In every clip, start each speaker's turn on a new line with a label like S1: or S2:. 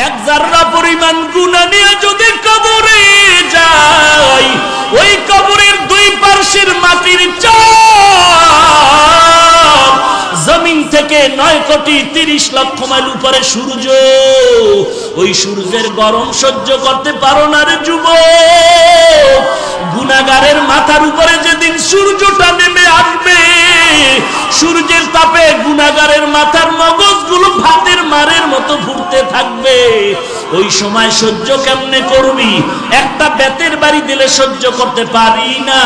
S1: এক জাররা পরিমাণ গুনাহ নিয়ে যদি কবরে যাই, ওই কবরের দুই পার্শ্বের মাটির চাপ জমিন থেকে 9,30,00,000 মাইল উপরে সূর্য, ওই সূর্যের গরম সহ্য করতে পারো না রে যুবক। গুনাহগারের মাথার উপরে যেদিন সূর্যটা নেমে আসবে, সূর্যের তাপে গুনাহগারের মাথার মগজগুলো ভাতের মারের মতো ফুটতে থাকবে। ওই সময় সহ্য কেমনে করবি? একটা বেতের বাড়ি দিলে সহ্য করতে পারি না।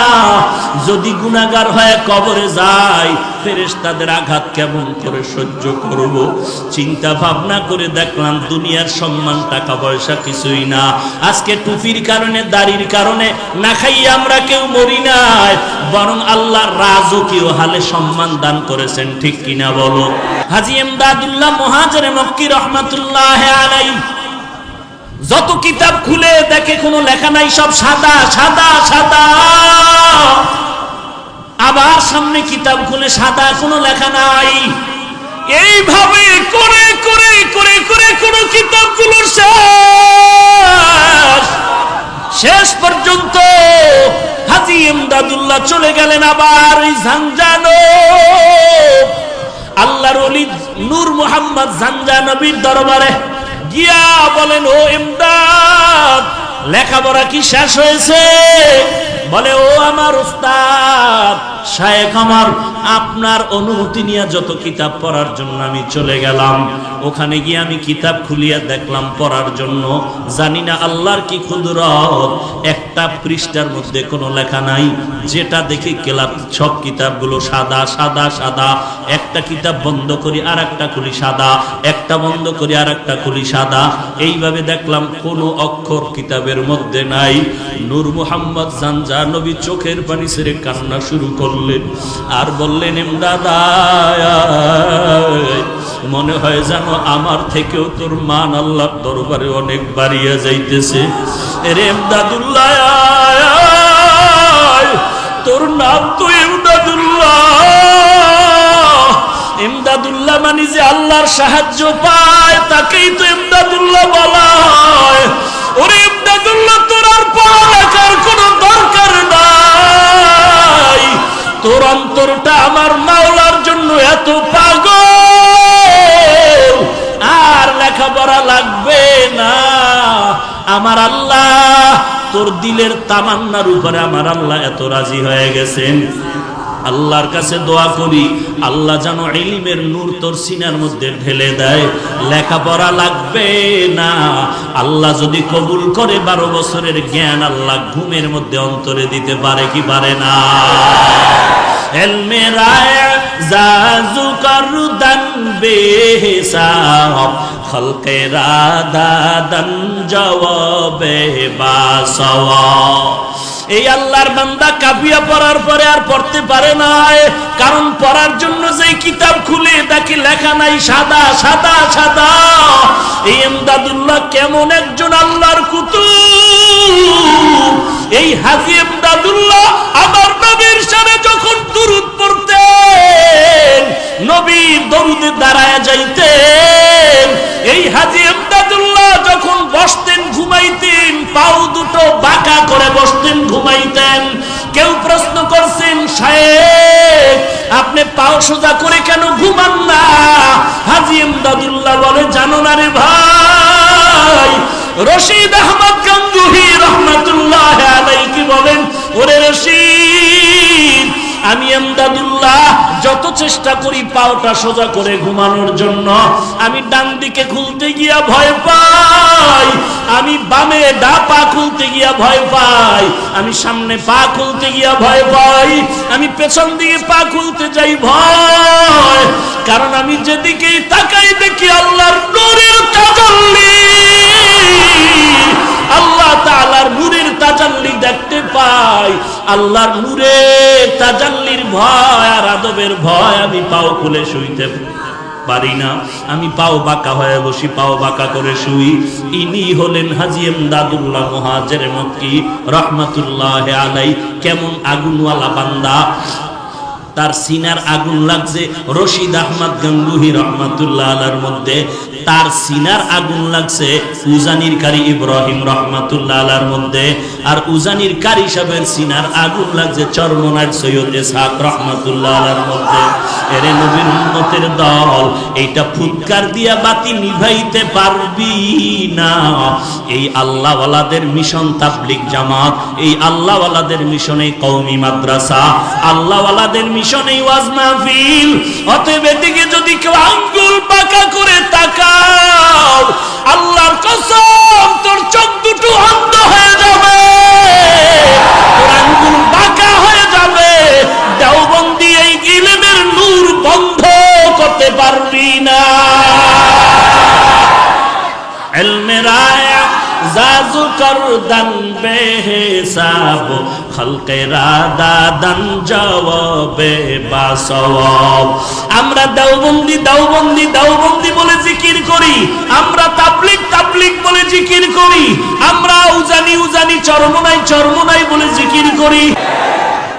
S1: যদি গুনাহগার হয়ে কবরে যায়, ফেরেশতাদের আঘাত কেমন করে সহ্য করব? চিন্তা ভাবনা করে দেখলাম দুনিয়ার সম্মান টাকা পয়সা কিছুই না। আজকে টুপির কারণে, দাড়ির কারণে না খাইয়ে আমরা কেউ মরি নাই, বরং আল্লাহ রাজকীয় হালে সম্মান দান করেছেন, ঠিক কিনা বলো? হাজী ইমদাদুল্লাহ মুহাজির মক্কি রহমাতুল্লাহ আলাইহি যত কিতাব খুলে দেখে কোনো লেখা নাই, সব সাদা সাদা সাদা। আবার সামনে কিতাব খুলে সাদা, কোনো লেখা নাই। এইভাবে করে করে করে করে কোন কিতাবগুলো শেষ পর্যন্ত হাজী ইমদাদুল্লাহ চলে গেলেন আবার ওই ঝাঞ্ঝানো আল্লাহর ওলি নূর মুহাম্মদ ঝাঞ্ঝানবীর দরবারে গিয়া বলেন, ও ইমদাদ, লেখাপড়া কি শেষ হয়েছে? বলে, ও আমার উস্তাদ শায়েখ, আমার আপনার অনুমতি নিয়ে যত কিতাব পড়ার জন্য আমি চলে গেলাম, ওখানে গিয়ে আমি কিতাব খুলিয়া দেখলাম পড়ার জন্য। জানি না আল্লাহর কি কুদরত, একটা পৃষ্ঠার মধ্যে কোনো লেখা নাই। যেটা দেখি কেলাপ সব কিতাবগুলো সাদা সাদা সাদা। একটা কিতাব বন্ধ করি আর একটা খুলি সাদা, একটা বন্ধ করি আর একটা খুলি সাদা। এইভাবে দেখলাম কোনো অক্ষর কিতাবের মধ্যে নাই। নূর মুহাম্মদ ঝাঞ্ঝানবী চোখের পানি ছেড়ে কান্না শুরু করলেন আর বললেন, ইমদাদ, মনে হয় জানো আমার থেকেও তোর মান আল্লাহর দরবারে অনেক বাড়িয়া যাইতেছে। রে ইমদাদুল্লাহ, তোর নাম তো ইমদাদুল্লাহ। ইমদাদুল্লাহ মানে যে আল্লাহর সাহায্য পায় তাকেই তো ইমদাদুল্লাহ বলা হয়। ওরে ইমদাদুল্লাহ, তোর আর পড়ালেখার কোনো দরকার নাই। তোর অন্তরটা আমার মাওলার জন্য এত পাগল, আর লেখাপড়া লাগবে না। আমার আল্লাহ তোর দিলের তামান্নার উপরে আমার আল্লাহ এত রাজি হয়ে গেছেন। আল্লাহর কাছে দোয়া করি, আল্লাহ যেন ইলমের নূর তোর সিনার মধ্যে ঢেলে দেয়। লেখাপড়া লাগবে না। আল্লাহ যদি কবুল করে 12 বছরের জ্ঞান আল্লাহ ঘুমের মধ্যে অন্তরে দিতে পারে কি পারে না? ইলমে রায় জাজু করদান বেহিসাব, খলকে রাদাদান জওয়াবে বাসওয়া। এই আল্লাহর বান্দা কাফিয়া পড়ার পরে আর পড়তে পারে না, কারণ পড়ার জন্য যে কিতাব খুলে দেখি লেখা নাই সাদা সাদা সাদা। এই ইমদাদুল্লাহ কেমন একজন আল্লাহর কুতুব! এই হাজী ইমদাদুল্লাহ আমার নবীর শানে যখন দুরূদ পড়তেন, নবীর দরুদে দাঁড়ায় যাইতেন। এই হাজী ইমদাদুল্লাহ যখন বসতেন ঘুমাইতেন, পাও দুটো বাঁকা করে বসতেন ঘুমাইতেন। কেউ প্রশ্ন করছেন, শায়েখ আপনি পাও সোজা করে কেন ঘুমান না? হাজী ইমদাদুল্লাহ বলে, জানো না রে ভাই, রশিদ আহমদ গঙ্গুহি রহমাতুল্লাহ আলাইহি কি বলেন, ওরে রশিদ, আমি ইমদাদুল্লাহ যত চেষ্টা করি পাওটা সোজা করে ঘুমানোর জন্য, আমি ডান দিকে খুলতে গিয়া ভয় পাই, আমি বামে ডা পা খুলতে গিয়া ভয় পাই, আমি সামনে পা খুলতে গিয়া ভয় পাই, আমি পেছন দিকে পা খুলতে যাই ভয়। কারণ আমি যেদিকেই তাকাই দেখি আল্লাহর নূরের তাজাল্লি, আল্লাহ তাআলার নূরের তাজাল্লি দেখতে পাই। আল্লাহর নূরের তাজাল্লির ভয় আর আদবের ভয় আমি পাও খুলে শুইতে পারি না। আমি পাও বাঁকা হয়ে বসি, পাও বাঁকা করে শুই। ইনি হলেন হাজী ইমদাদুল্লাহ মুহাজির মক্কি রহমাতুল্লাহ আলাইহি। কেমন আগুনওয়ালা বান্দা! তার সিনার আগুন লাগছে রশিদ আহমদ গঙ্গুহি রহমাতুল্লাহ আলাইহির মধ্যে। তার সিনার আগুন লাগছে উজানির কারি ইব্রাহিম রাহমাতুল্লাহ আলাইহির মধ্যে, আর উজানির কারি সাহেবের সিনার আগুন লাগছে চরমনায় সৈয়দ ইসহাক রাহমাতুল্লাহ আলাইহির মধ্যে। এরে নবীর উম্মতের দল, এইটা ফুৎকার দিয়া বাতি নিভাইতে পারবি না। এই আল্লাহওয়ালাদের মিশন তাবলীগ জামাত, এই আল্লাহওয়ালাদের মিশনে কওমি মাদ্রাসা, আল্লাহওয়ালাদের মিশনে ওয়াজ মাহফিল। অতএব এদিকে যদি কেউ আঙ্গুল বাঁকা করে তাকাও, আল্লাহর কসম তোর চোখ দুটো অন্ধ হয়ে যাবে, তোর আঙ্গুল বাঁকা হয়ে যাবে। দেওবন্দি এই ইলমের নূর বন্ধ করতে পারবি না। ইলমের আয়া জাজু করদান বেহিসাব, খলকেরা দাদান জবাবে বাসওয়াব। আমরা দেওবন্দি দেওবন্দি দেওবন্দি বলে জিকির করি, আমরা তাবলীগ তাবলীগ বলে জিকির করি, আমরা উজানি উজানি চরমনাই চরমনাই বলে জিকির করি।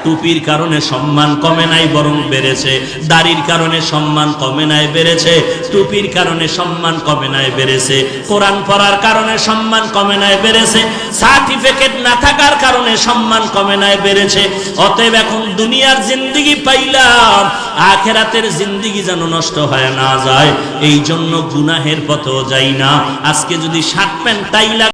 S1: টুপির কারণে সম্মান কমে নাই, বরং বেড়েছে। দাড়ির কারণে সম্মান কমে নাই, বেড়েছে। টুপির কারণে সম্মান কমে নাই, বেড়েছে। কোরআন পড়ার কারণে সম্মান কমে নাই, বেড়েছে। সার্টিফিকেট না থাকার কারণে সম্মান কমে নাই, বেড়েছে। অতএব এখন দুনিয়ার জিন্দেগি পাইলাম, আখিরাতের জিন্দেগি যেন নষ্ট হয়ে না যায়, এই জন্য গুনাহের পথেও যাই না। আজকে যদি শার্ট প্যান্ট টাই